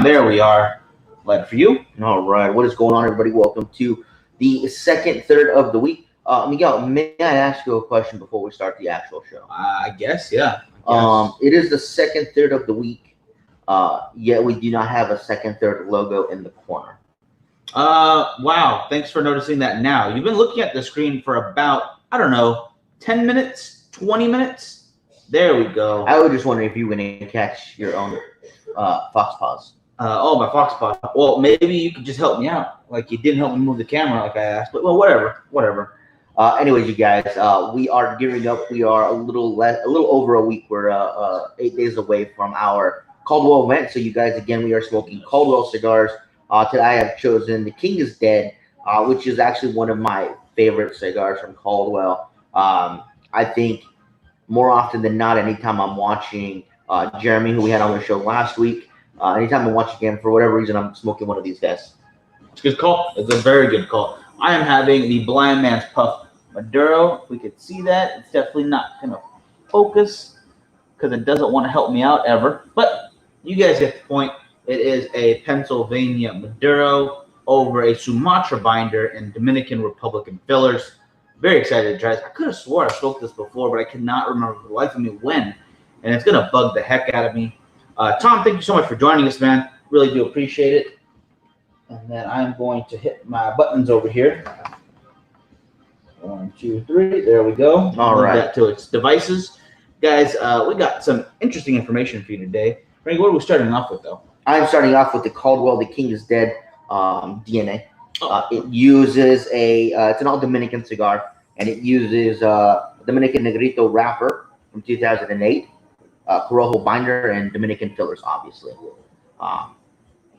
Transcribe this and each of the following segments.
there we are. Light for you. All right. What is going on, everybody? Welcome to the second third of the week. Miguel, may I ask you a question before we start the actual show? I guess, yeah. It is the second third of the week, yet we do not have a second third logo in the corner. Wow. Thanks for noticing that now. You've been looking at the screen for about, 10 minutes, 20 minutes? There we go. I was just wondering if you were going to catch your own fox paws. My fox paw. Well, maybe you could just help me out. Like you didn't help me move the camera like I asked. But, well, whatever. Anyways, you guys, we are gearing up. We are a little over a week. We're 8 days away from our Caldwell event. So, you guys, again, we are smoking Caldwell cigars. Today, I have chosen the King is Dead, which is actually one of my favorite cigars from Caldwell. I think more often than not, anytime I'm watching Jeremy, who we had on the show last week, anytime I watch again, for whatever reason, I'm smoking one of these guys. It's a good call. It's a very good call. I am having the Blind Man's Puff Maduro. If we could see that, it's definitely not going to focus because it doesn't want to help me out ever. But you guys get the point. It is a Pennsylvania Maduro over a Sumatra binder in Dominican Republican fillers. Very excited to try this. I could have swore I smoked this before, but I cannot remember for the life of me when. And it's going to bug the heck out of me. Tom, thank you so much for joining us, man. Really do appreciate it. And then I'm going to hit my buttons over here. 1, 2, 3. There we go. All right. That to its devices. Guys, we got some interesting information for you today. Frank, what are we starting off with, though? I'm starting off with the Caldwell, the King is Dead DNA. It uses it's an all Dominican cigar, and it uses Dominican Negrito wrapper from 2008, Corojo binder, and Dominican fillers, obviously.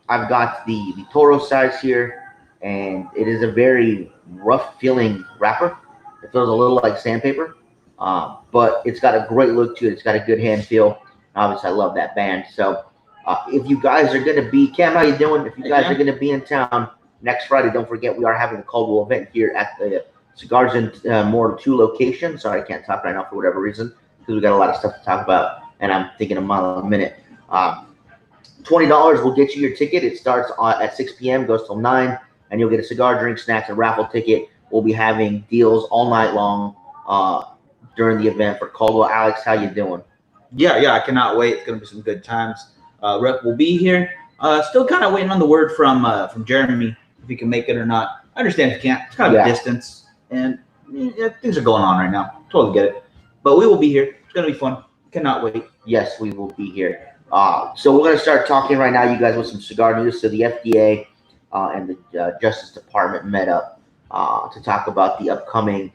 I've got the Toro size here, and it is a very rough feeling wrapper. It feels a little like sandpaper, but it's got a great look to it. It's got a good hand feel. Obviously, I love that band. So if you guys are going to be, Cam, how you doing? If you guys are going to be in town next Friday, don't forget we are having the Caldwell event here at the Cigars and More 2 location. Sorry, I can't talk right now for whatever reason because we got a lot of stuff to talk about, and I'm thinking a mile a minute. $20 will get you your ticket. It starts at 6 p.m., goes till 9, and you'll get a cigar, drink, snacks, and raffle ticket. We'll be having deals all night long during the event for Caldwell. Alex, how you doing? Yeah, I cannot wait. It's going to be some good times. Rep will be here. Still kind of waiting on the word from Jeremy, if he can make it or not. I understand if he can't. It's kind of a distance, and things are going on right now. Totally get it. But we will be here. It's going to be fun. Cannot wait. Yes, we will be here. So we're going to start talking right now, you guys, with some cigar news. So the FDA and the Justice Department met up to talk about the upcoming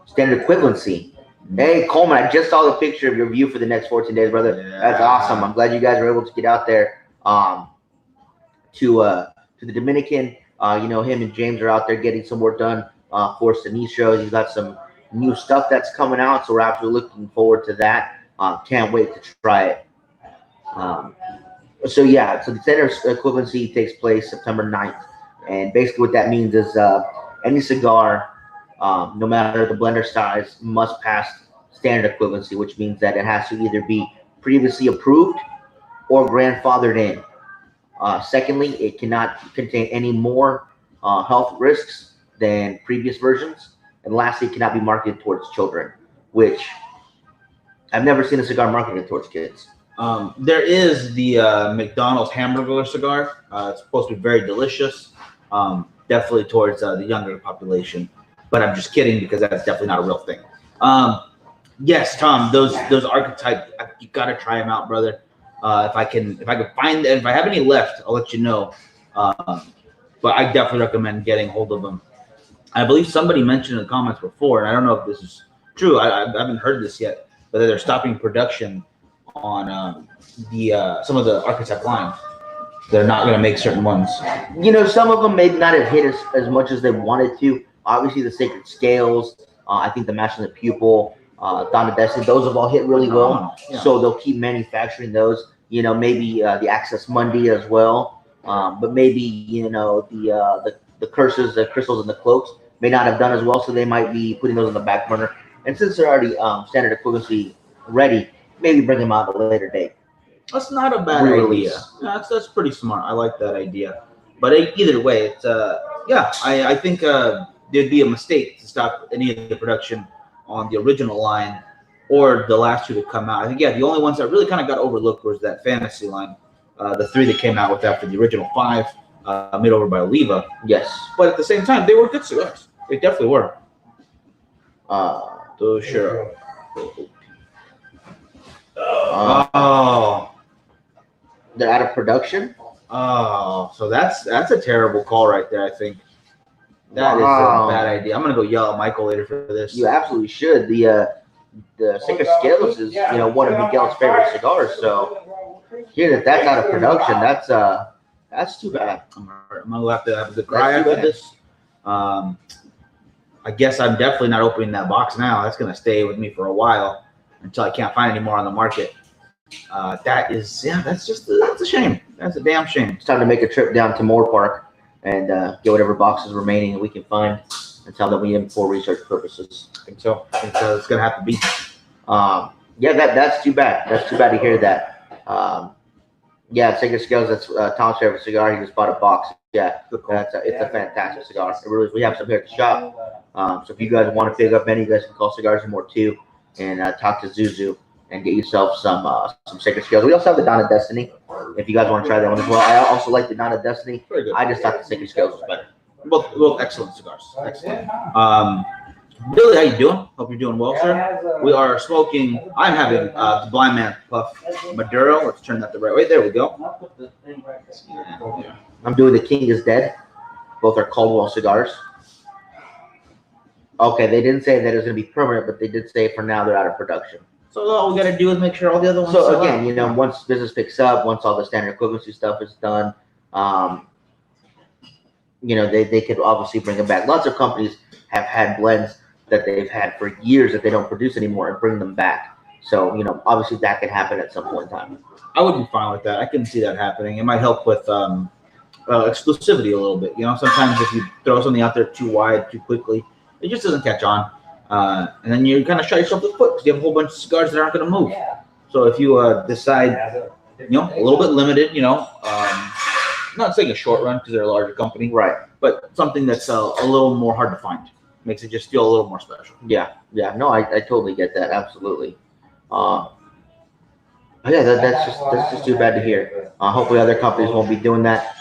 standard equivalency. Hey, Coleman, I just saw the picture of your view for the next 14 days, brother. Yeah. That's awesome. I'm glad you guys were able to get out there to the Dominican. Him and James are out there getting some work done for Sinicho. He's got some new stuff that's coming out, so we're absolutely looking forward to that. Can't wait to try it. So the standard equivalency takes place September 9th. And basically what that means is any cigar, no matter the blender size, must pass standard equivalency, which means that it has to either be previously approved or grandfathered in. Secondly, it cannot contain any more health risks than previous versions. And lastly, it cannot be marketed towards children, which I've never seen a cigar marketed towards kids. There is the McDonald's hamburger cigar. It's supposed to be very delicious, definitely towards the younger population. But I'm just kidding because that's definitely not a real thing. Yes, Tom, those archetypes, you gotta try them out, brother. If I can find them, if I have any left, I'll let you know. But I definitely recommend getting hold of them. I believe somebody mentioned in the comments before, and I don't know if this is true. I haven't heard this yet, but they're stopping production on some of the archetype lines. They're not going to make certain ones. Some of them may not have hit as much as they wanted to. Obviously, the Sacred Scales, I think the Match in the Pupil, Donna Destiny, those have all hit really well. Yeah. So they'll keep manufacturing those. Maybe the Access Monday as well. But maybe, the curses, the crystals, and the cloaks may not have done as well. So they might be putting those on the back burner. And since they're already standard equivalency ready, maybe bring them out at a later date. That's not a bad Re-release. idea. That's pretty smart. I like that idea. But either way, it's yeah. I think there'd be a mistake to stop any of the production on the original line or the last two to come out. I think the only ones that really kind of got overlooked was that fantasy line, the three that came out with after the original five, made over by Oliva. Yes. But at the same time, they were good cigars. They definitely were. So sure. Oh. They're out of production. Oh, so that's a terrible call right there. I think that is a bad idea. I'm gonna go yell at Michael later for this. You absolutely should. The Secret Scales is one of Miguel's favorite cigars. So hear that's out of production. That's too bad. I'm gonna have to have a good cry after this. I guess I'm definitely not opening that box now. That's gonna stay with me for a while until I can't find any more on the market. That's a shame. That's a damn shame. It's time to make a trip down to Moore Park and get whatever boxes remaining that we can find and tell them we in for research purposes. I think so. It's gonna have to be. That's too bad. That's too bad to hear that. Secret Scales. That's Tom's favorite cigar. He just bought a box. Yeah, it's a fantastic cigar. It really is. We have some here at the shop. So if you guys want to pick up any, you guys can call Cigars and More too, and talk to Zuzu and get yourself some Sacred Scales. We also have the Dawn of Destiny, if you guys want to try that one as well. I also like the Dawn of Destiny. Very good. I just thought the Sacred Scales was better. Both excellent cigars. Excellent. Billy, how you doing? Hope you're doing well, sir. We are smoking. I'm having the Blind Man Puff Maduro. Let's turn that the right way. There we go. Yeah. I'm doing the King is Dead. Both are Caldwell cigars. Okay, they didn't say that it was going to be permanent, but they did say for now they're out of production. So all we got to do is make sure all the other ones. So again, once business picks up, once all the standard equivalency stuff is done, they could obviously bring them back. Lots of companies have had blends that they've had for years that they don't produce anymore and bring them back. So obviously that could happen at some point in time. I would be fine with that. I can see that happening. It might help with exclusivity a little bit. Sometimes if you throw something out there too wide, too quickly, it just doesn't catch on. And then you kind of shut yourself in the foot because you have a whole bunch of cigars that aren't going to move. So if you decide, a little bit limited, not saying a short run because they're a larger company, right? But something that's a little more hard to find, makes it just feel a little more special. Yeah. No, I totally get that. Absolutely. That's just too bad to hear. Hopefully other companies won't be doing that.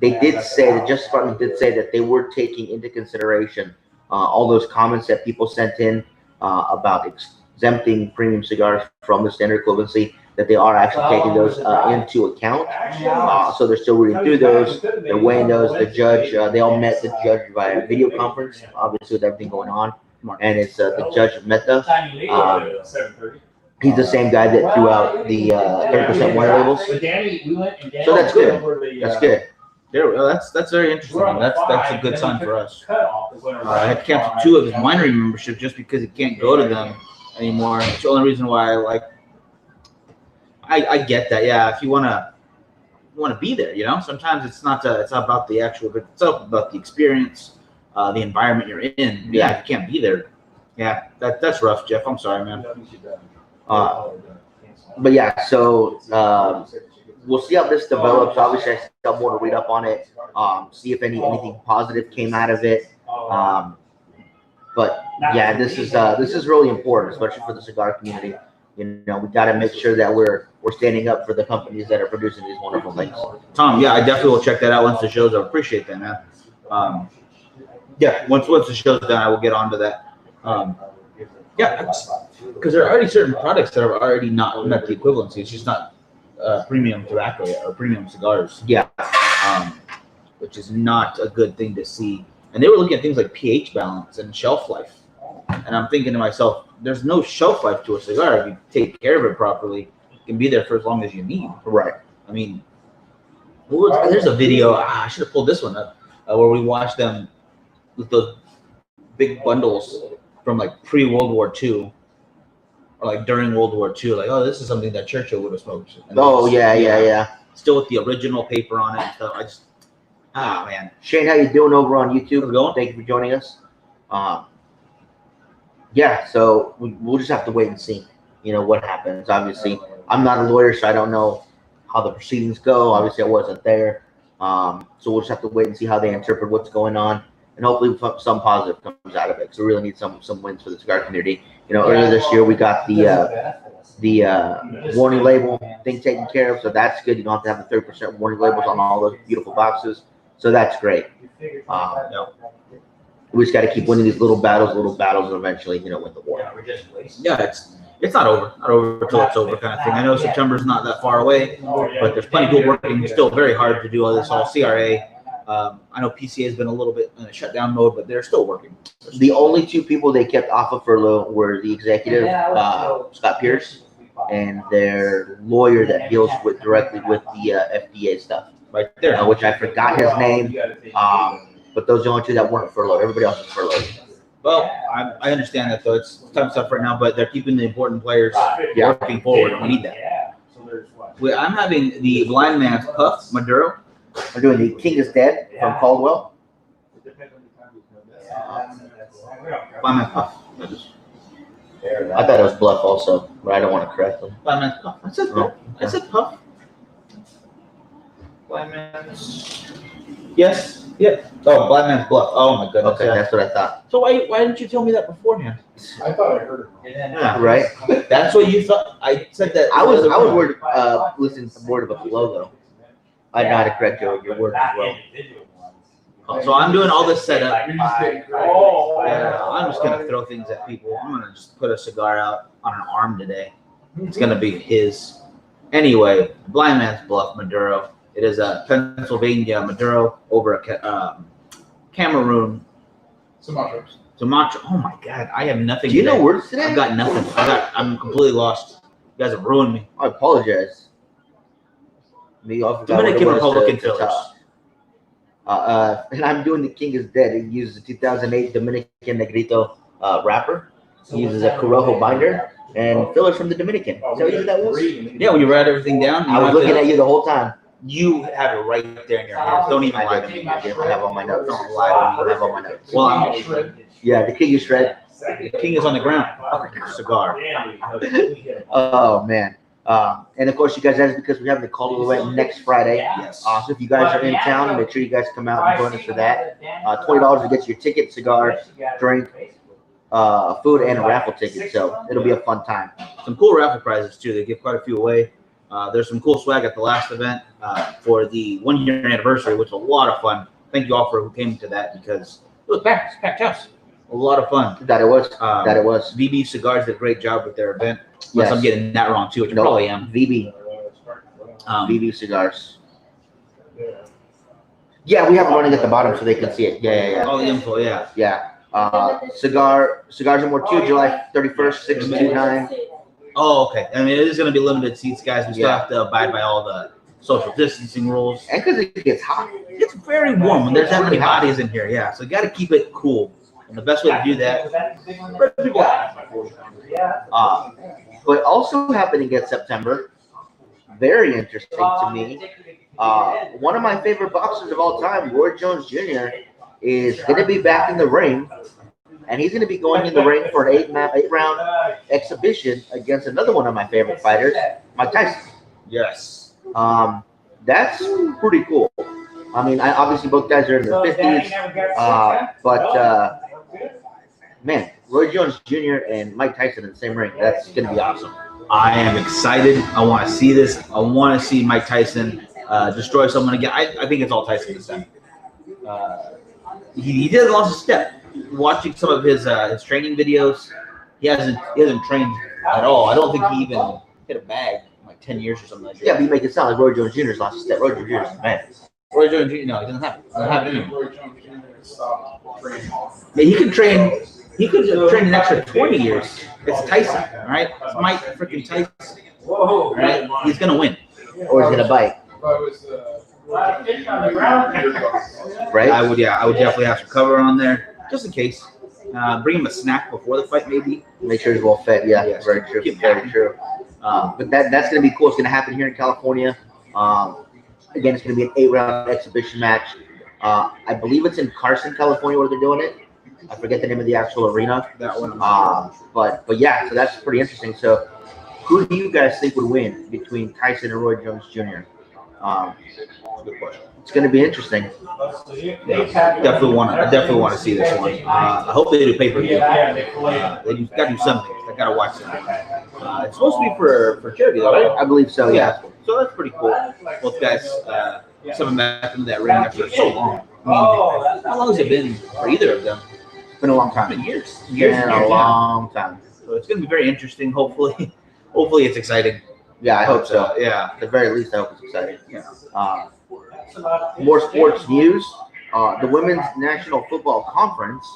They did say the Justice Department did say that they were taking into consideration all those comments that people sent in about exempting premium cigars from the standard equivalency, that they are actually taking those into account. So they're still reading through those. They're weighing those. The judge, they all met the judge via video conference, obviously with everything going on. And it's the judge met those. He's the same guy that threw out the 30% wine labels. So that's good. That's good. That's very interesting. That's a good sign for us. I had to cancel 2 of his winery memberships just because he can't go to them anymore. It's the only reason why I get that. Yeah, if you wanna be there, sometimes it's not about the actual, but it's about the experience, the environment you're in. Yeah, if you can't be there. Yeah, that's rough, Jeff. I'm sorry, man. But yeah, so we'll see how this develops. Obviously, I still have more to read up on it. See if anything positive came out of it. But yeah, this is really important, especially for the cigar community. We got to make sure that we're standing up for the companies that are producing these wonderful things. Tom, yeah, I definitely will check that out once the show's up. Appreciate that, man. Once the show's done, I will get onto that. Because there are already certain products that have already not met the equivalency. It's just not premium tobacco yet, or premium cigars. Yeah. Which is not a good thing to see. And they were looking at things like pH balance and shelf life. And I'm thinking to myself, there's no shelf life to a cigar. If you take care of it properly, it can be there for as long as you need. Right. I mean, there's a video, I should have pulled this one up, where we watched them with those big bundles from like pre-World War II. Or like during World War II, like, oh, this is something that Churchill would have smoked. And yeah. Still with the original paper on it and stuff. Man. Shane, how you doing over on YouTube? Thank you for joining us. So we'll just have to wait and see. what happens. Obviously, I'm not a lawyer, so I don't know how the proceedings go. Obviously, I wasn't there, so we'll just have to wait and see how they interpret what's going on, and hopefully some positive comes out of it. So we really need some wins for the cigar community. Earlier this year we got the warning label thing taken care of, so that's good. You don't have to have the 30% warning labels on all those beautiful boxes, so that's great. We just got to keep winning these little battles, and eventually, win the war. Yeah, it's not over till it's over kind of thing. I know September's not that far away, but there's plenty of people working still very hard to do all this. All CRA. I know PCA has been a little bit in a shutdown mode, but they're still working. The only two people they kept off of furlough were the executive, Scott Pierce, and their lawyer that deals directly with the FDA stuff. Right there. Which I forgot his name. But those are the only two that weren't furloughed. Everybody else is furloughed. Well, I understand that, though. It's tough stuff right now, but they're keeping the important players working forward. We need that. I'm having the Blind Man's Puff Maduro. We're doing the King is Dead from Caldwell. Blind Man's Puff. I thought it was Bluff also, but I don't want to correct them. Blind Man's Puff. I said Puff. I said Puff. Blind Man's. Yes. Yeah. Oh, Blind Man's Bluff. Oh my goodness. Okay, that's what I thought. So why didn't you tell me that beforehand? I thought I heard it. Yeah, right. That's what you thought. I said that. I was worried. Listening to word about the logo. I know how to correct your word as well. So I'm doing all this setup. You just did great. I'm just gonna throw things at people. I'm gonna just put a cigar out on an arm today. It's gonna be his. Anyway, Blind Man's Bluff Maduro. It is a Pennsylvania Maduro over a Cameroon. Sumatra. Oh my God, I have nothing. Do you today. know words today? I've got nothing. I'm completely lost. You guys have ruined me. I apologize. Me also Dominican Republican fillers. And I'm doing the King is Dead. It uses a 2008 Dominican Negrito wrapper. It uses a Corojo binder and fillers from the Dominican. Is that what you that was? Yeah, when you write everything down. I was looking at you the whole time. You have it right there in your hands. Don't even lie to me. I have all my notes. Don't lie to me. I have all my notes. Well, Yeah, the King is shred. the king is on the ground. Cigar. Oh man. And of course, you guys, that's because we have the Caldwell event next Friday. Yes. So if you guys are in town, make sure you guys come out and join us for that. $20 to get your ticket, cigar, drink, food, and a raffle ticket. So it'll be a fun time. Some cool raffle prizes too. They give quite a few away. There's some cool swag at the last event for the 1 year anniversary, which was a lot of fun. Thank you all for who came to that because it was packed house. A lot of fun. That it was. VB Cigars did a great job with their event. Unless Yes. I'm getting that wrong too, which I probably am. VB cigars. Yeah, we have it running at the bottom so they can see it. Yeah. All the info, yeah. Yeah. Cigars More 2, July 31st, 6 to 9. Oh, okay. I mean, it is going to be limited seats, guys. We still Yeah. have to abide by all the social distancing rules. And because it gets hot. It's very warm when there's that many It's really hot. bodies in here, yeah. So you got to keep it cool. And the best way to do that, spread people out. But also happening in September, very interesting to me. One of my favorite boxers of all time, Roy Jones Jr., is going to be back in the ring. And he's going to be going in the ring for an eight-round exhibition against another one of my favorite fighters, Mike Tyson. Yes. That's pretty cool. I mean, obviously both guys are in their 50s, but man, Roy Jones Jr. and Mike Tyson in the same ring, that's going to be awesome. I am excited. I want to see this. I want to see Mike Tyson destroy someone again. I think it's all Tyson this time. He didn't lost a step. Watching some of his training videos, he hasn't trained at all. I don't think he even hit a bag in like 10 years or something like that. Yeah, but you make it sound like Roy Jones Jr.'s lost a step. Roy Jones Jr. is the man. Roy Jones Jr. No, he doesn't have it. Doesn't have it anymore. Roy Jones Jr. stopped training. Yeah, he could train. He could train an extra 20 years. It's Tyson, all right? It's Mike freaking Tyson. All right? He's gonna win. Or he's going to bite, But it was Roy Jones Jr. right? I would definitely have some cover on there just in case. Bring him a snack before the fight, maybe. Make sure he's well fed. Yeah, Yes. very true. Keep Very true. But that's going to be cool. It's going to happen here in California. Again, it's going to be an 8-round exhibition match. I believe it's in Carson, California, where they're doing it. I forget the name of the actual arena. That one. But yeah, so that's pretty interesting. So Who do you guys think would win between Tyson and Roy Jones Jr.? That's a good question. It's going to be interesting. Definitely want to. I definitely want to see this one. I hope they do pay-per-view. They got to do something. I got to watch it. It's supposed to be for charity, though, right? I believe so. Yeah. So that's pretty cool. Both guys coming back into that ring after so long. I mean, how long has it been for either of them? It's been a long time. Years. A long time. So it's going to be very interesting. Hopefully it's exciting. Yeah, I hope so. Yeah. At the very least, I hope it's exciting. Yeah. More sports news. The Women's National Football Conference.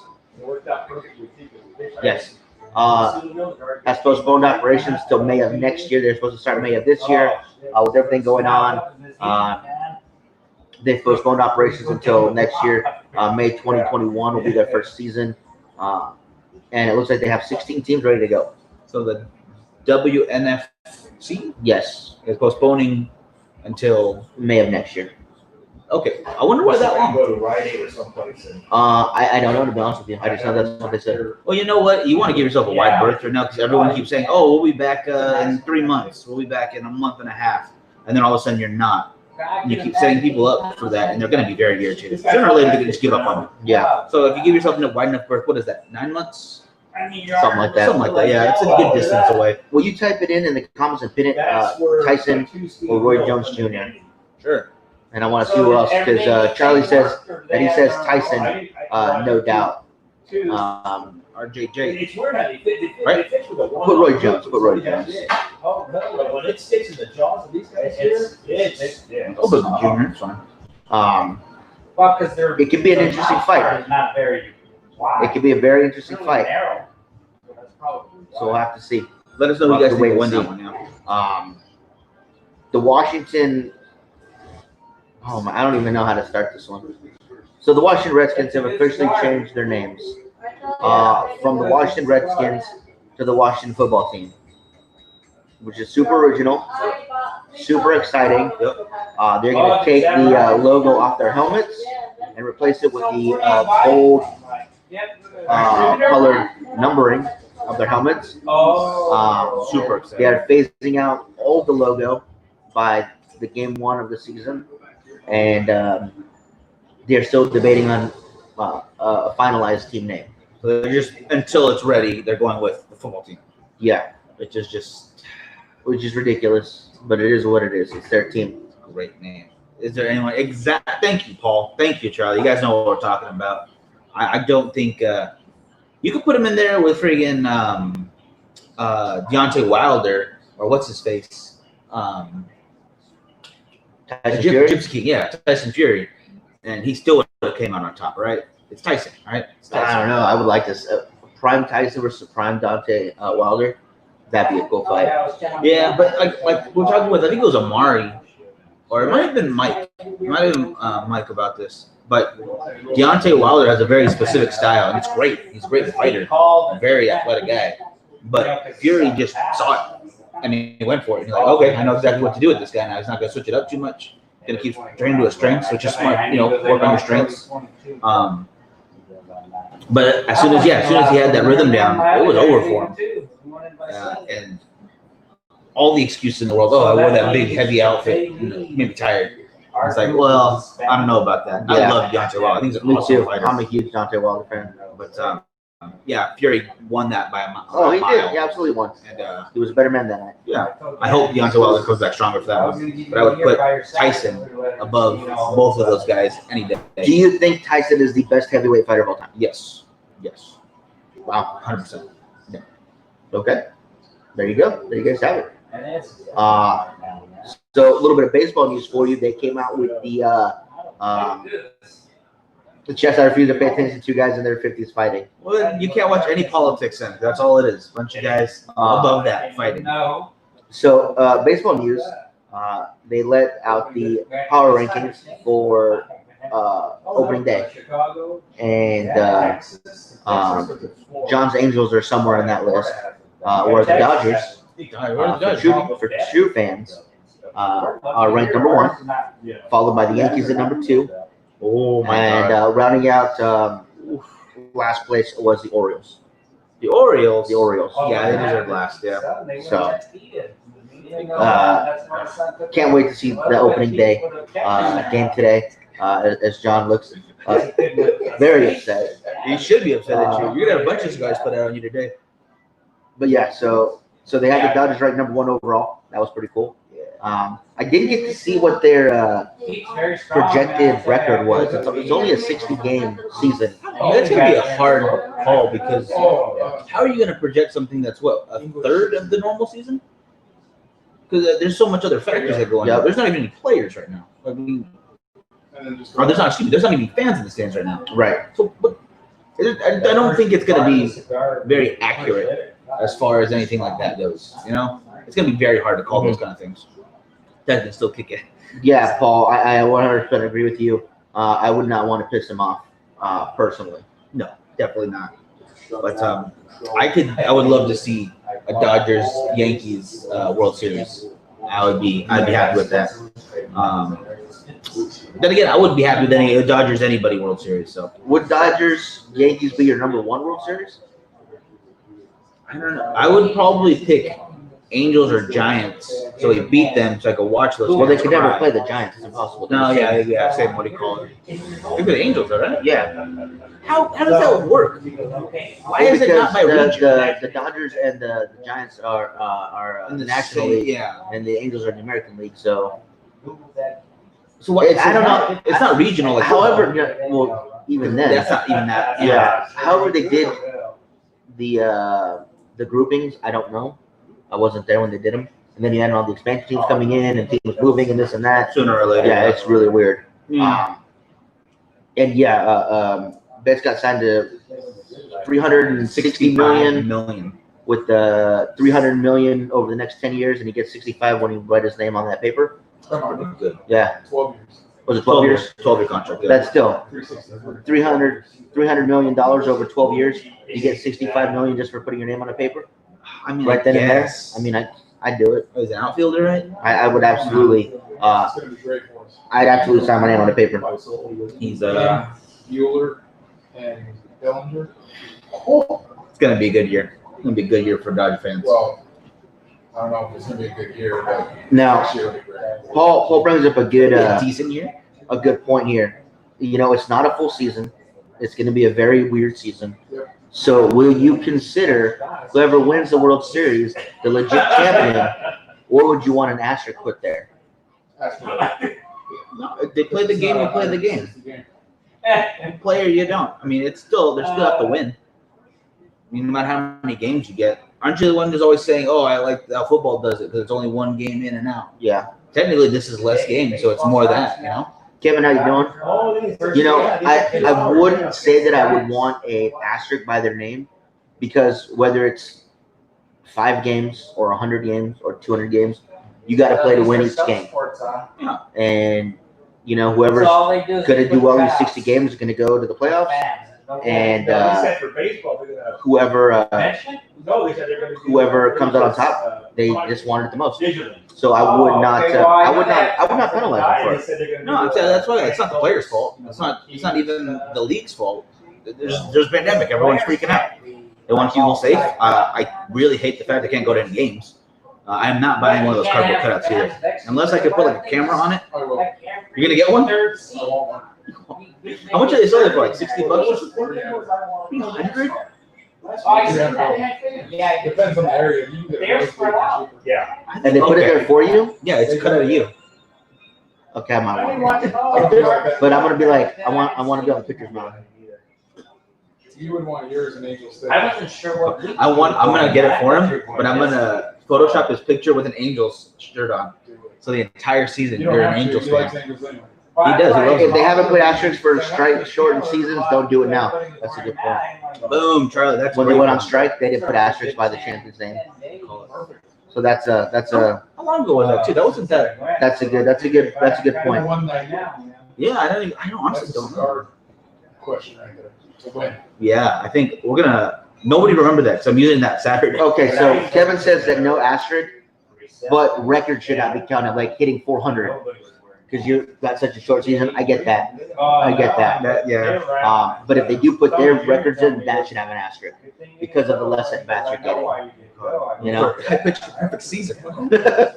Yes. Has postponed operations till May of next year. They're supposed to start May of this year. With everything going on, they've postponed operations until next year. May 2021 will be their first season. And it looks like they have 16 teams ready to go. So the WNFC Yes. is postponing until May of next year. Okay. I wonder why that long. Go to Rite Aid or someplace. I don't know, to be honest with you. I just know that's what they said. Well, you know what? You want to give yourself a wide berth right now because everyone keeps saying, "Oh, we'll be back in 3 months. We'll be back in a month and a half," and then all of a sudden you're not. And you keep setting people up for that, and they're going to be very irritated. Sooner or later, they're going to just give up on it. Yeah. So if you give yourself a wide enough berth, what is that? 9 months? Something like that. Something like that. Yeah, it's a good distance away. Will you type it in the comments and pin it, Tyson or Roy Jones Jr.? Sure. And I want to see who else, because Charlie says that he says Tyson, no doubt. RJJ. It's weird how they Right? fix with a one. Put Roy Jones. Put Roy Jones. Oh, no, when it sticks in the jaws of these guys here, Oh, but Junior, it's fine. well, because they're. It could be an interesting fight. Not very wide. It could be a very interesting Really fight. narrow. That's probably So we'll have to see. Let us know who you guys We'll think have to will wait win and that see. one. Yeah. The Washington. Oh my! I don't even know how to start this one. So the Washington Redskins have officially changed their names from the Washington Redskins to the Washington Football Team, which is super original, super exciting. They're going to take the logo off their helmets and replace it with the gold colored numbering of their helmets. Super exciting. They are phasing out all the logo by the game 1 of the season, and they're still debating on a finalized team name. So they're just until it's ready, they're going with the football team, Yeah, which is ridiculous, but it is what it is. It's their team. a great name. Is there anyone exact? Thank you, Paul. Thank you, Charlie. You guys know what we're talking about. I don't think you could put him in there with friggin' Deontay Wilder or what's his face. Tyson Fury? Gypsy King, yeah, Tyson Fury, and he still would have came out on top, right? It's Tyson, right? It's Tyson. I don't know. I would like this. Prime Tyson versus Prime Deontay Wilder. That'd be a cool fight. Yeah, but like we're talking with, I think it was Amari, or it might have been Mike. It might have been Mike about this. But Deontay Wilder has a very specific style, and it's great. He's a great fighter, very athletic guy. But Fury just saw it, and he went for it. He's like, okay, I know exactly what to do with this guy now. He's not going to switch it up too much. He's going to keep training to his strengths, which is smart, work on your strengths. But as soon as he had that rhythm down, it was over for him. And all the excuses in the world. Oh, I wore that big heavy outfit. Made me tired. It's like, well, I don't know about that. Yeah. I love Deontay Wilder. I think he's an Me awesome too. fighter. I'm a huge Deontay Wilder fan. But yeah, Fury won that by a mile. Oh, he did. He absolutely won. And He was a better man that night. yeah, I hope Deontay Wilder comes back stronger for that one. But I would put Tyson above both of those guys any day. Do you think Tyson is the best heavyweight fighter of all time? Yes. Wow. 100%. Okay. There you go. There you guys have it. So a little bit of baseball news for you. They came out with the chess I refuse to pay attention to guys in their 50s fighting. Well, you can't watch any politics in it. That's all it is. Bunch of guys above that fighting. So baseball news. They let out the power rankings for opening day, and John's Angels are somewhere in that list. Whereas the Dodgers, for true fans, are ranked number 1, followed by the Yankees at number 2. Oh my And God. rounding out last place was the Orioles. The Orioles. The Orioles. Yeah, they deserve last. Yeah. So, can't wait to see the opening day game today. As John looks very upset. You should be upset at you. You're gonna have a bunch of guys put out on you today. But yeah, so they have the Dodgers ranked number 1 overall. That was pretty cool. I didn't get to see what their projected record was. It's only a 60-game season. That's gonna be a hard call because how are you gonna project something that's what, a third of the normal season? Because there's so much other factors that go in. Yep. There's not even any players right now. I mean, or there's not even fans in the stands right now. Right. So, but I don't think it's gonna be very accurate as far as anything like that goes. You know, it's gonna be very hard to call those kind of things. That can still kick it. Yeah, Paul, I 100% agree with you. I would not want to piss him off personally. No, definitely not. But I would love to see a Dodgers Yankees World Series. I'd be happy with that. Then again, I wouldn't be happy with any Dodgers anybody World Series. So would Dodgers Yankees be your number 1 World Series? I don't know. I would probably pick Angels or Giants, so we beat them, so I could watch those. Well, they guys could never cry. play the Giants. It's impossible. No, yeah, same. What do you call it? Maybe the Angels, all right? Yeah. How does that work? Why is it not by region? The Dodgers and the Giants are In the National state, League, yeah. and the Angels are in the American League. So what? I don't know. It's not regional. Like However, football. well, even then, That's not even that. yeah. However, they did the groupings. I don't know. I wasn't there when they did them. And then you had all the expansion teams coming in and teams moving and this and that. Sooner or later. Yeah, it's really weird. Mm. And yeah, Betts got signed to $360 million with $300 million over the next 10 years, and he gets 65 when he write his name on that paper. Good. Yeah. 12 years. Was it 12 years? 12-year contract. Good. That's still 360. $300 million over 12 years. You get 65 million just for putting your name on a paper. I mean, Right then and there. yes. I mean, I'd do it. Oh, he's an outfielder, right? I would absolutely. It's going to be great for us. I'd absolutely sign my name on the paper. He's Bueller and Bellinger. It's gonna be a good year. It's gonna be a good year for Dodger fans. Well, I don't know if it's going to be a good year, but Now, next year will be great. Paul brings up a A decent year. good point here. You know, it's not a full season. It's going to be a very weird season. Yep. So, will you consider whoever wins the World Series the legit champion, or would you want an asterisk put there? That's good. No, if they play the game, you play the game. Play or you don't. I mean, they still have to win. I mean, no matter how many games you get. Aren't you the one who's always saying, "Oh, I like how football does it because it's only one game in and out"? Yeah. Technically, this is less games, so it's more of that, you know. Kevin, how you doing? You know, I wouldn't say that I would want a asterisk by their name, because whether it's 5 games or 100 games or 200 games, you got to play to win each game. Yeah. And you know, whoever's going to do well in 60 games is going to go to the playoffs. And whoever comes out on top, they just want it the most. So I would not penalize them for it. No, I'm saying that's why it's not the players' fault. It's not even the league's fault. There's a pandemic. Everyone's freaking out. They want people safe. I really hate the fact they can't go to any games. I am not buying one of those cardboard cutouts either, unless I could put like a camera on it. You're gonna get one? How much are they selling for? Like $60 or something? 300? Depends on the area. You can get They're most spread out. cheaper. Yeah. And they put it there for you? Yeah, it's a cut out of you. Okay, I might want it. But I'm gonna be like, I want to be on the pictures now. You would want yours in Angel State. I wasn't sure what. I'm gonna get it for him, but I'm gonna Photoshop his picture with an Angels shirt on. So the entire season, You don't you're an have to. Angels He likes fan. Angels anyway. He does, he loves If they haven't put asterisks for strike shortened seasons, don't do it now. That's a good point. Boom, Charlie. That's When what they went on strike, they didn't put asterisks by the champion's name. So that's a How long ago was that too? That wasn't that. that's a good point. One night. Yeah, I don't honestly That's a don't know. cigar question right there. To win. Yeah, I think we're gonna. Nobody remember that because I'm using that Saturday. Okay, so Kevin says that no asterisk, but record should not be counted, like hitting 400. because you got such a short season. I get that. Yeah. But if they do put their records in, that should have an asterisk because of the less at bats you're getting. You know, I pitched a perfect season. Yeah,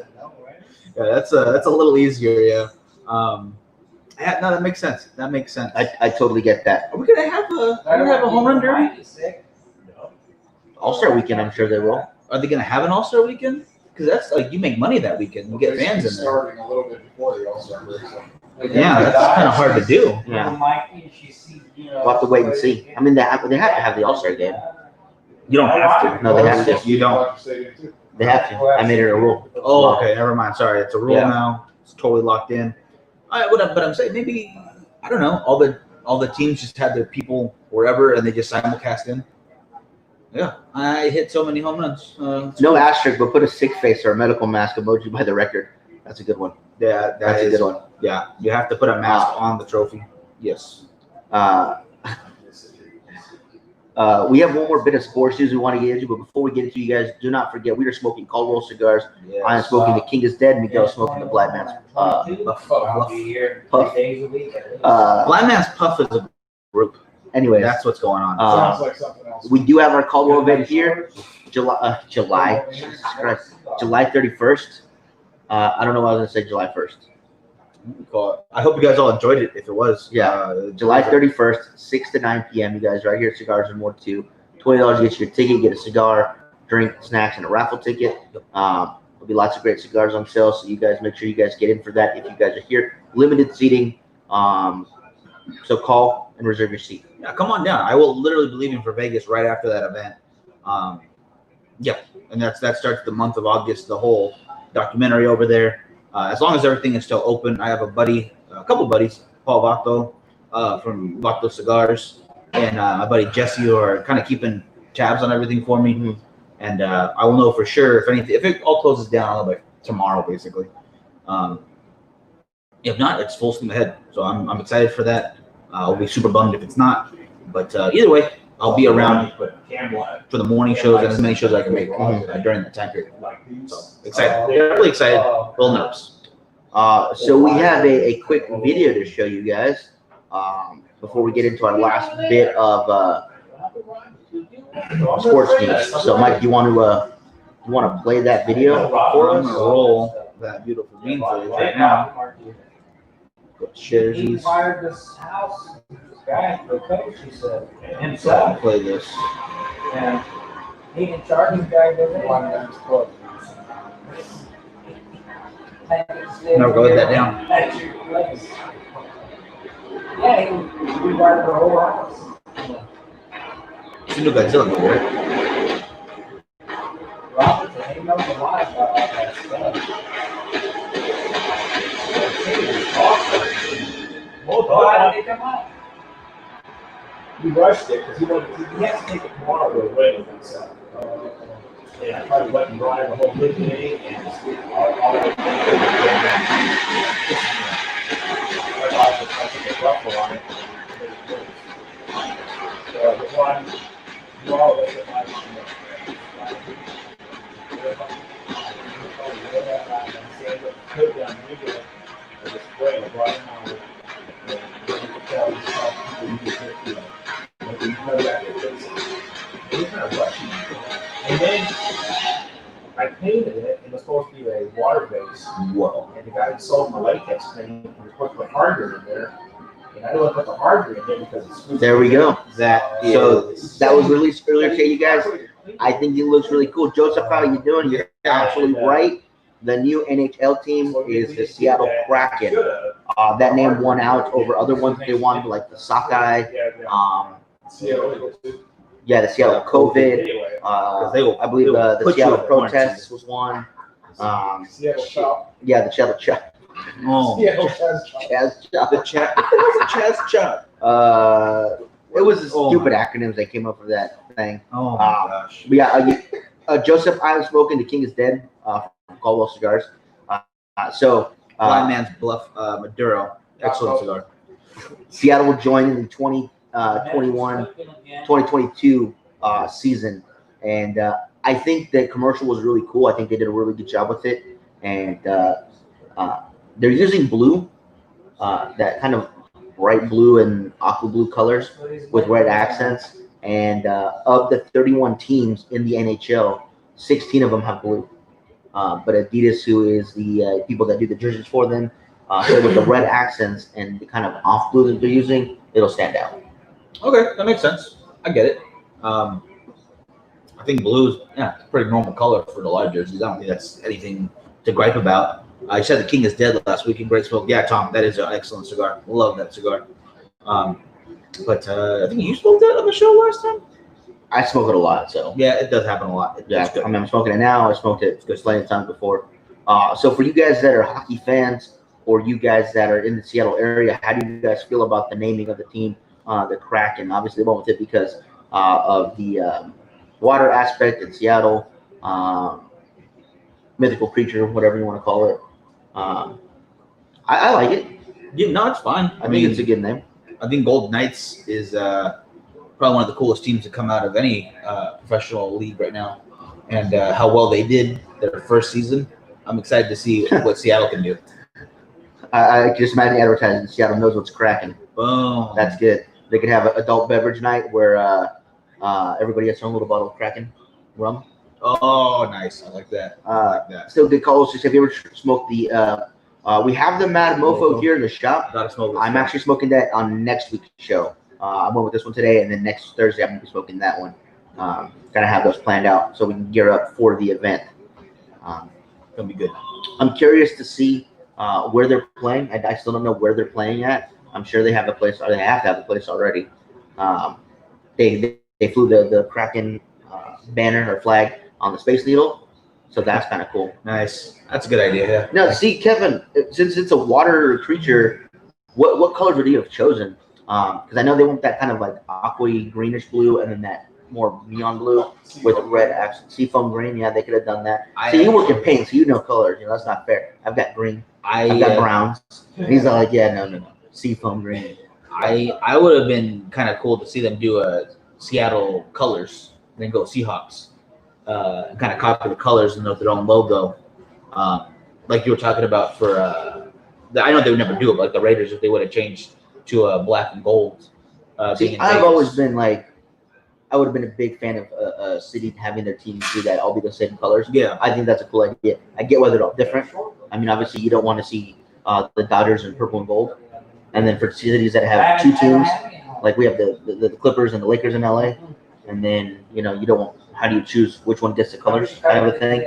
that's a little easier. Yeah. No, that makes sense. That makes sense. I totally get that. Are we gonna have a home run derby? All-Star weekend, I'm sure they will. Are they gonna have an All-Star weekend? Because that's like you make money that weekend. You get fans in there. Starting a little bit before the All-Star break. Yeah, that's kind of hard to do. Yeah. We'll have to wait and see. I mean, they have to have the All-Star game. You don't have to. No, they have to. You don't. They have to. I made it a rule. Oh, okay. Never mind. Sorry, it's a rule Yeah. now. It's totally locked in. But I'm saying maybe I don't know. All the teams just had their people wherever, and they just simulcast in. Yeah, I hit so many home runs. No asterisk, but put a sick face or a medical mask emoji by the record. That's a good one. Yeah, That's a good one. Yeah, you have to put a mask on the trophy. Yes. We have one more bit of sports news we want to get into, but before we get into, you guys do not forget we are smoking Caldwell cigars. Yes. I am smoking the King is Dead. Miguel smoking the Blind Man's I'll Puff. be here Puff. 3 days a week. Blind Man's Puff is a group. Anyways, That's what's going on. Sounds like something else. we do have our Caldwell event here, July 31st. I don't know why I was gonna say July 1st. I hope you guys all enjoyed it. If it was, July 31st, 6 to 9 p.m. You guys right here at Cigars and More 2. $20 to get you your ticket, get a cigar, drink, snacks, and a raffle ticket. There'll be lots of great cigars on sale, so you guys make sure you guys get in for that if you guys are here. Limited seating, so call and reserve your seat. Yeah, come on down. I will literally be leaving for Vegas right after that event. And that starts the month of August. The whole documentary over there. As long as everything is still open, I have a couple buddies, Paul Vato from Vato Cigars, and my buddy Jesse, who are kind of keeping tabs on everything for me. Mhm. And I will know for sure if it all closes down, I'll know by tomorrow, basically. If not, it's full steam ahead. So I'm excited for that. I'll be super bummed if it's not. But either way, I'll be around for the morning shows and as many shows I can make during that time period. So excited. Really excited. A little nervous. So we have a quick video to show you guys before we get into our last bit of sports news. So Mike, you want to play that video for I'm us? gonna roll that beautiful bean footage right now. Share He these. fired this house, this guy, the coach, he said, So himself. play this. And he can charge his guy with it. Blind Man's Club. No, go with that down. At your place. Yeah, he rewired the whole house. It's a new Godzilla movie, right? Robert, he knows a lot about all that stuff. Oh, how did it come out? He rushed it because he has to take it tomorrow to away with himself. And I tried to let him drive the whole day and all the way I took a ruffle on it. So the one, all of it, and then I painted it, it was supposed to be a water base. Whoa. And the guy who sold my latex thing was supposed to put hardware in there. And I don't want to put the hardware in there because it's There we go. So is- that was released earlier today, you guys. I think it looks really cool. Joseph, how you doing? You're absolutely right. The new NHL team is the Seattle Kraken. That name won out over other ones they wanted, like the Sockeye. Yeah, the Seattle COVID. I believe the put you Seattle in quarantine. Protests was one. Seattle Chop. Yeah, the Seattle Chop. Oh, Seattle Chaz Chop. Chaz Chop. the chat. It's a Chaz Chop. It was the Oh stupid acronyms that came up with that thing. Oh my gosh. But yeah, Joseph, I'm smoking. The King is Dead from Caldwell Cigars. Blind Man's Bluff Maduro. Excellent cigar. Seattle will join in the 2022 season. And I think the commercial was really cool. I think they did a really good job with it. And they're using blue that kind of bright blue and aqua blue colors with red accents. And of the 31 teams in the NHL, 16 of them have blue. But Adidas, who is the people that do the jerseys for them, so with the red accents and the kind of off blue that they're using, it'll stand out. Okay, that makes sense. I get it. I think blue is it's a pretty normal color for the live jerseys. I don't think that's anything to gripe about. I said the King is dead last week in Great Smoke. Yeah, Tom, that is an excellent cigar. Love that cigar. But I think you smoked that on the show last time. I smoke it a lot, so Yeah, it does happen a lot. yeah. I mean, I'm smoking it now. I smoked it plenty of times before. So for you guys that are hockey fans, or you guys that are in the Seattle area, how do you guys feel about the naming of the team, the Kraken? Obviously, they went with it because of the water aspect in Seattle, mythical creature, whatever you want to call it. I like it. Yeah, no, it's fine. I think it's a good name. I think Golden Knights is probably one of the coolest teams to come out of any professional league right now. And how well they did their first season, I'm excited to see what Seattle can do. I just imagine advertising. Seattle knows what's cracking. Boom. That's good. They could have an adult beverage night where everybody gets their own little bottle of Kraken rum. Oh, nice. I like that. Still good calls. Just have you ever smoked the? We have the Mad Mofo here in the shop. Gotta smoke this. I'm actually smoking that on next week's show. I went with this one today, and then next Thursday I'm gonna be smoking that one. Gotta have those planned out so we can gear up for the event. Gonna be good. I'm curious to see where they're playing. I still don't know where they're playing at. I'm sure they have a place, or they have to have a place already. They flew the Kraken banner or flag on the Space Needle, so that's kind of cool. Nice. That's a good idea. Yeah. Now, see, Kevin, since it's a water creature, what colors would you have chosen? Because I know they want that kind of like aqua greenish blue, and then that more neon blue with red accent. Seafoam green, yeah, they could have done that. See, you work in paint, so you know colors. You know, that's not fair. I've got green. I've got browns. And he's all like, yeah, no. Seafoam green. I would have been kind of cool to see them do a Seattle colors, and then go Seahawks. Kind of copy the colors and their own logo. Like you were talking about for, I know they would never do it, but like the Raiders, if they would have changed to black and gold. See, I've always been like, I would have been a big fan of a city having their teams do that, all be the same colors. Yeah. I think that's a cool idea. I get why they're all different. I mean, obviously, you don't want to see the Dodgers in purple and gold. And then for cities that have two teams, like we have the Clippers and the Lakers in LA, and then, you don't want, how do you choose which one gets the colors kind of a thing?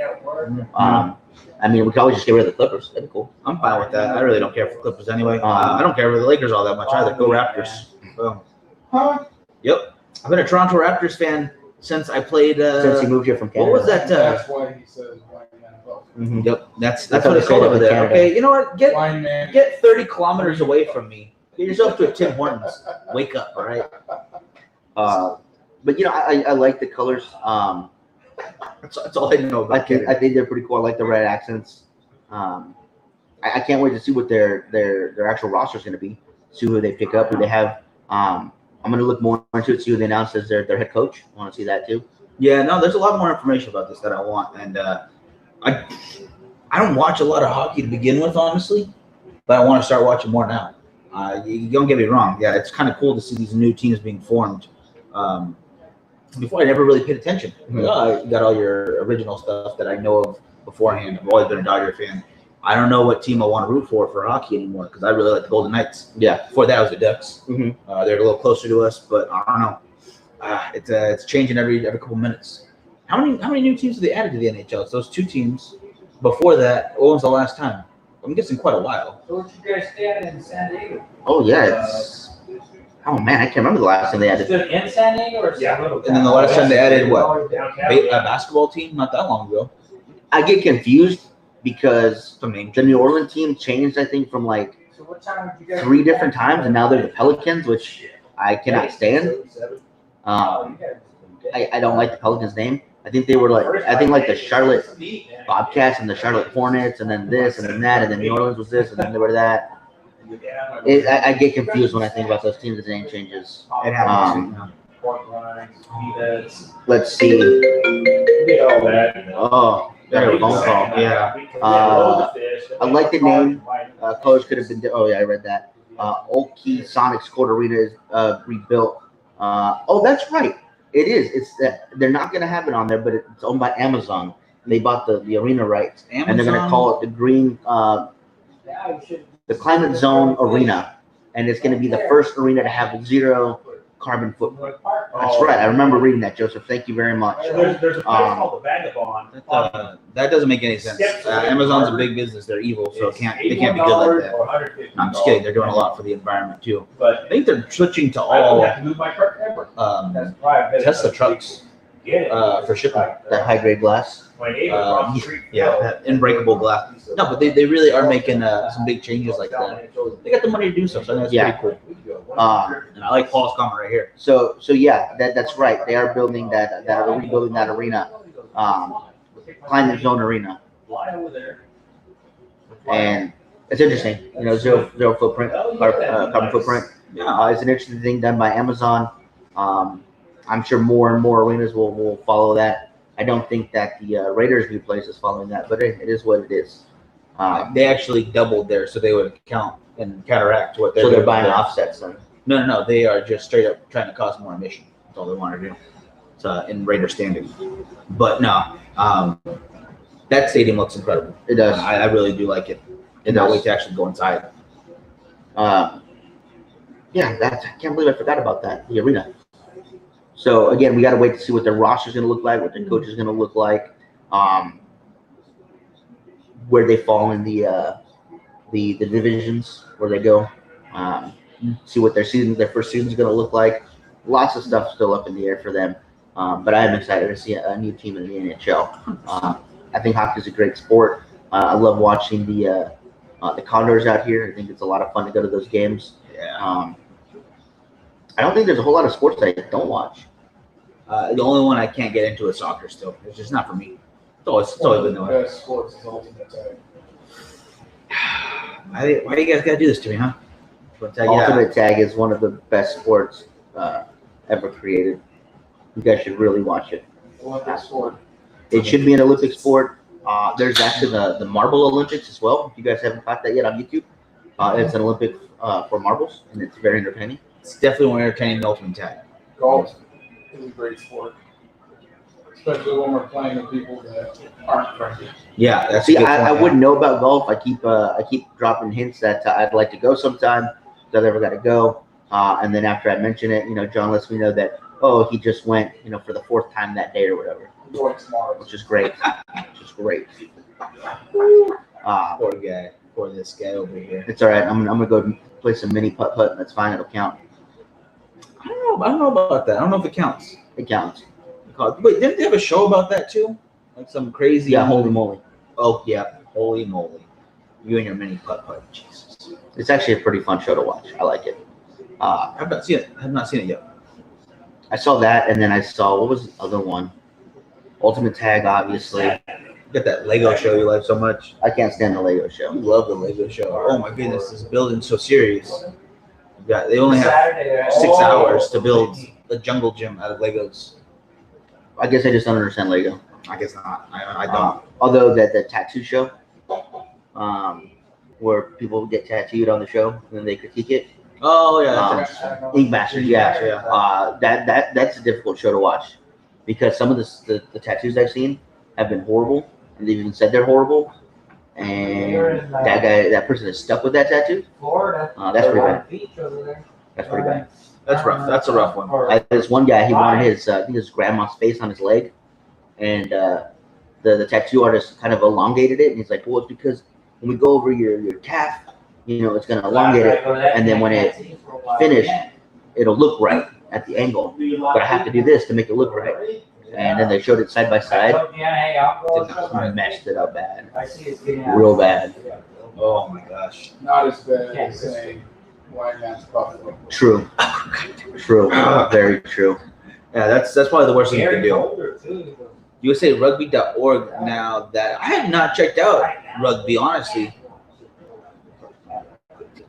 I mean, we could always just get rid of the Clippers. That'd be cool. I'm fine with that. I really don't care for Clippers anyway. I don't care for the Lakers all that much either. Go Raptors. Boom. Yep. I've been a Toronto Raptors fan since I played. Since you moved here from Canada. What was that? That's why he says white man vote. Mm-hmm. Yep. That's That's what how it's they called say it over in there. Canada. Okay. You know what? Blind man. Get 30 kilometers away from me. Get yourself to a Tim Hortons. Wake up. All right. But I like the colors. That's all I know about it. I think they're pretty cool. I like the red accents. I can't wait to see what their actual roster is going to be. See who they pick up, who they have. I'm going to look more into it, see who they announce as their head coach. I want to see that too. Yeah, no, there's a lot more information about this that I want, and I don't watch a lot of hockey to begin with, honestly, but I want to start watching more now. You don't get me wrong. Yeah, it's kind of cool to see these new teams being formed. Before, I never really paid attention. You got all your original stuff that I know of beforehand. I've always been a Dodger fan. I don't know what team I want to root for hockey anymore because I really like the Golden Knights. Yeah. Before that, I was the Ducks. Mm-hmm. They're a little closer to us, but I don't know. It's changing every couple minutes. How many new teams have they added to the NHL? It's those two teams. Before that, what was the last time? I'm guessing quite a while. So what you guys stayed in San Diego? Oh yeah, oh man, I can't remember the last time they Is added. it in San Diego or Yeah. And then the last time they added what? Downtown. A basketball team? Not that long ago. I get confused because Some name. the New Orleans team changed, I think, from like So what time would you guys? 3 different times, and now they're the Pelicans, which I cannot stand. I don't like the Pelicans name. I think they were like the Charlotte Bobcats and the Charlotte Hornets, and then this and then that, and then New Orleans was this, and then they were that. I get confused when I think about those teams' the name changes. It happens. Let's see. Get all that. Oh, There we go. phone call. Yeah. I like the name. Colors could have been. Oh yeah, I read that. Oki Sonics Court Arena is rebuilt. Oh, that's right. It is. It's that they're not gonna have it on there, but it's owned by Amazon. They bought the arena rights, and they're gonna call it the Green, the Climate Zone Arena, and it's gonna be the first arena to have zero carbon footprint. That's right. I remember reading that, Joseph. Thank you very much. There's a place called the Vagabond. That doesn't make any sense. Amazon's a big business. They're evil, so they can't be good like that. No, I'm just kidding. They're doing a lot for the environment too. But I think they're switching to I don't all have to move my cart ever. That's Tesla trucks for shipping. That high grade glass. My neighbor across the street. Yeah, that unbreakable glass. No, but they really are making some big changes like that. They got the money to do so, so I think that's Yeah. pretty cool. And I like Paul's comment right here. So yeah, that's right. They are building that rebuilding that arena, Climate Zone Arena, Fly over there. and it's interesting. You know, zero footprint, carbon footprint. Yeah. It's an interesting thing done by Amazon. I'm sure more and more arenas will follow that. I don't think that the Raiders new place is following that, but it is what it is. They actually doubled there, so they would count and counteract what they're So they're doing buying there. offsets then. No, they are just straight up trying to cause more emission. That's all they want to do. It's in Raider standing. But no, that stadium looks incredible. It does. I really do like it. It Cannot does. wait to actually go inside. Yeah, I can't believe I forgot about that, the arena. So again, we got to wait to see what their roster is going to look like, what their coach is going to look like, where they fall in the divisions, where they go, see what their first season is going to look like. Lots of stuff still up in the air for them, but I am excited to see a new team in the NHL. I think hockey is a great sport. I love watching the Condors out here. I think it's a lot of fun to go to those games. Yeah. I don't think there's a whole lot of sports that I don't watch. The only one I can't get into is soccer still. It's just not for me. It's always been that way. Best sports is ultimate tag. Why do you guys gotta do this to me, huh? But, Ultimate Tag is one of the best sports ever created. You guys should really watch it. Olympic sport. It should be an Olympic sport. There's actually the Marble Olympics as well. If you guys haven't caught that yet on YouTube, it's an Olympic for marbles, and it's very entertaining. It's definitely more entertaining than Ultimate Tag. Golf is a great sport, especially when we're playing with people that aren't friendly. Yeah, that's See, a good I point, wouldn't know about golf. I keep dropping hints that I'd like to go sometime. That I never got to go. And then after I mention it, John lets me know that he just went, for the fourth time that day or whatever, Going smart. which is great. Poor guy. Poor this guy over here. It's all right. I'm gonna go play some mini putt. That's fine. It'll count. I don't know about that. I don't know if it counts. It counts. Wait, didn't they have a show about that too? Like some crazy. Yeah, holy moly. Oh yeah, holy moly! You and your mini putt. Jesus. It's actually a pretty fun show to watch. I like it. I've not seen it yet. I saw that, and then I saw what was the other one? Ultimate Tag, obviously. You got that Lego show you like so much. I can't stand the Lego I show. love the Lego show. Oh my goodness, this building's so serious. They only have 6 hours to build a jungle gym out of Legos. I guess I just don't understand Lego. I guess not. I don't. Although the tattoo show, where people get tattooed on the show and then they critique it. Oh yeah, that's interesting. Ink Masters, yeah. That's a difficult show to watch because some of the tattoos I've seen have been horrible, and they've even said they're horrible. And that person is stuck with that tattoo. That's pretty bad. That's pretty bad. That's rough. That's a rough one. This one guy, he wanted his grandma's face on his leg, and the tattoo artist kind of elongated it, and he's like, well, it's because when we go over your calf, it's gonna elongate it, and then when it finished, it'll look right at the angle. But I have to do this to make it look right. And then they showed it side by side. Messed it up bad. Real bad. Oh my gosh. Not as bad as saying white man's buffalo. True. Very true. Yeah, that's probably the worst thing you can do. USARugby.org now that I have not checked out rugby, honestly.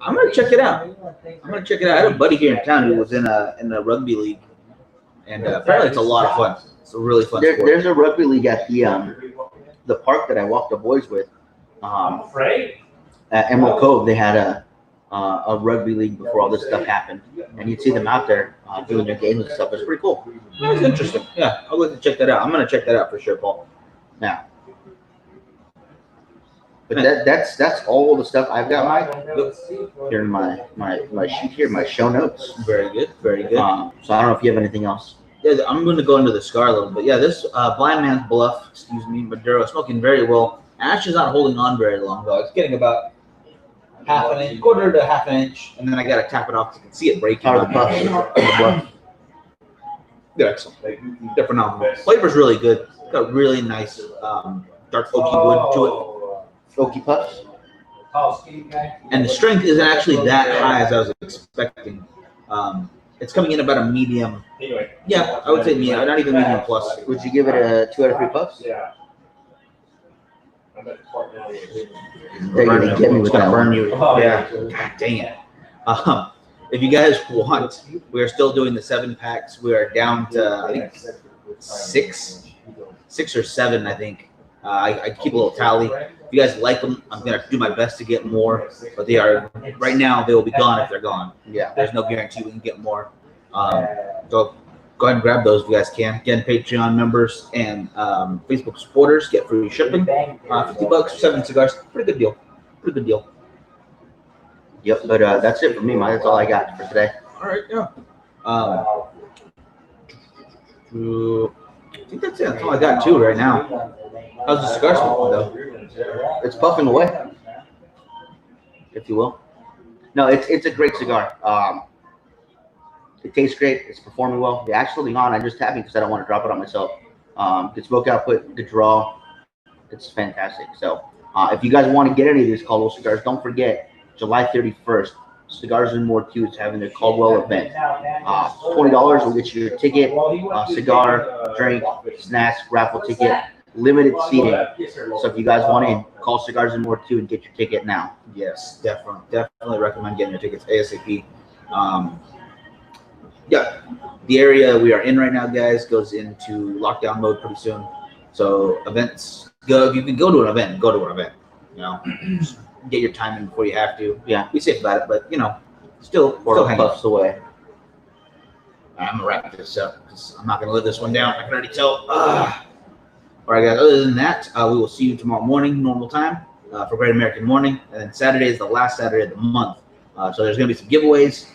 I'm gonna check it out. I had a buddy here in town who was in a rugby league, and apparently it's a lot of fun. It's a really fun sport. There's a rugby league at the park that I walked the boys with. I'm afraid. At Emerald Cove, they had a rugby league before all this stuff happened, and you'd see them out there doing their games and stuff. It's pretty cool. That's interesting. Yeah, I'll look to check that out. I'm gonna check that out for sure, Paul. Now, but that's all the stuff I've got, Mike. Here in my sheet here, my show notes. Very good, very good. So I don't know if you have anything else. Yeah, I'm going to go into the cigar a little bit. Yeah, this Blind Man's Bluff, Maduro, smoking very well. Ash is not holding on very long though. It's getting about half an inch, quarter to half an inch, and then I got to tap it off so you can see it breaking. How are the puffs? They're excellent. They're phenomenal. Flavor's really good. Got really nice dark oaky wood to it. Oaky puffs. And the strength isn't actually that high as I was expecting. It's coming in about a medium. Yeah, I would say medium, not even medium plus. Would you give it a 2 out of 3 puffs? Yeah. They're gonna get me with that burn one. you. Yeah. God dang it. If you guys want, we are still doing the 7-packs. We are down to I think 6 or 7. I think. I keep a little tally. If you guys like them, I'm gonna do my best to get more. But they are right now. They will be gone if they're gone. Yeah. There's no guarantee we can get more. So go ahead and grab those if you guys can. Again, Patreon members and Facebook supporters get free shipping. $50 for 7 cigars. Pretty good deal. Pretty good deal. Yep. But that's it for me, Mike. That's all I got for today. All right. Yeah. I think that's it. That's all I got too right now. How's the cigar smoking though? It's puffing away, if you will. No, it's a great cigar. It tastes great. It's performing well. The ash's holding on. I'm just tapping because I don't want to drop it on myself. Good smoke output, good draw. It's fantastic. So if you guys want to get any of these Caldwell cigars, don't forget July 31st. Cigars and More Q is having their Caldwell event. $20 will get you your ticket, cigar, drink, snacks, raffle ticket, limited seating. So if you guys want in, call Cigars and More Q and get your ticket now. Yes, definitely recommend getting your tickets ASAP. Yeah, the area we are in right now, guys, goes into lockdown mode pretty soon. So events, if you can go to an event, go to an event. You know, just get your time in before you have to. Yeah, be safe about it, but you know, still hang puffs away. I'm gonna wrap this up because I'm not gonna live this one down. I can already tell. All right, guys. Other than that, we will see you tomorrow morning, normal time, for Great American Morning, and then Saturday is the last Saturday of the month. So there's gonna be some giveaways,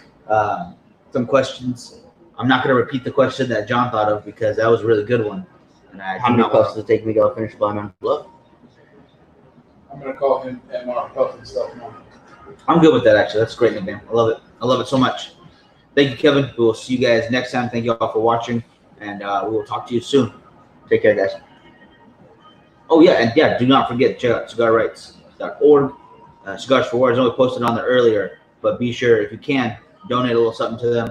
some questions. I'm not gonna repeat the question that John thought of because that was a really good one. And How many puffs does it take me to go finish Blind Man's Bluff? I'm gonna call him MR Puff and stuff now. I'm good with that, actually. That's a great nickname. I love it. I love it so much. Thank you, Kevin. We will see you guys next time. Thank you all for watching, and we will talk to you soon. Take care, guys. Oh, yeah, and yeah, do not forget to check out cigarrights.org. Cigars for War is only posted on there earlier, but be sure, if you can, donate a little something to them.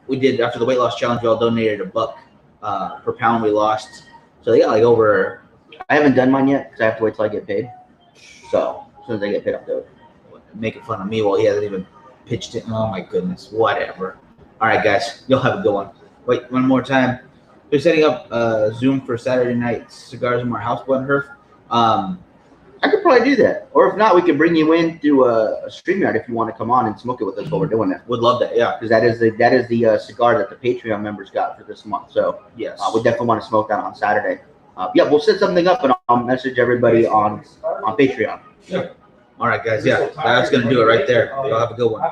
We did, after the weight loss challenge, we all donated $1 per pound we lost. So they got like over... I haven't done mine yet because I have to wait till I get paid. So as soon as I get paid, I'll do it. Making fun of me while he hasn't even pitched it. Oh my goodness, whatever. All right, guys, you'll have a good one. Wait, one more time. They're setting up Zoom for Saturday night Cigars and More House Blend Herf. I could probably do that, or if not, we can bring you in through a StreamYard if you want to come on and smoke it with us while we're doing that. Would love that, yeah. Because that is the cigar that the Patreon members got for this month. So yes, we definitely want to smoke that on Saturday. Yeah, we'll set something up and I'll message everybody on Patreon. Yeah. All right, guys. Yeah, that's gonna do it right there. Y'all have a good one.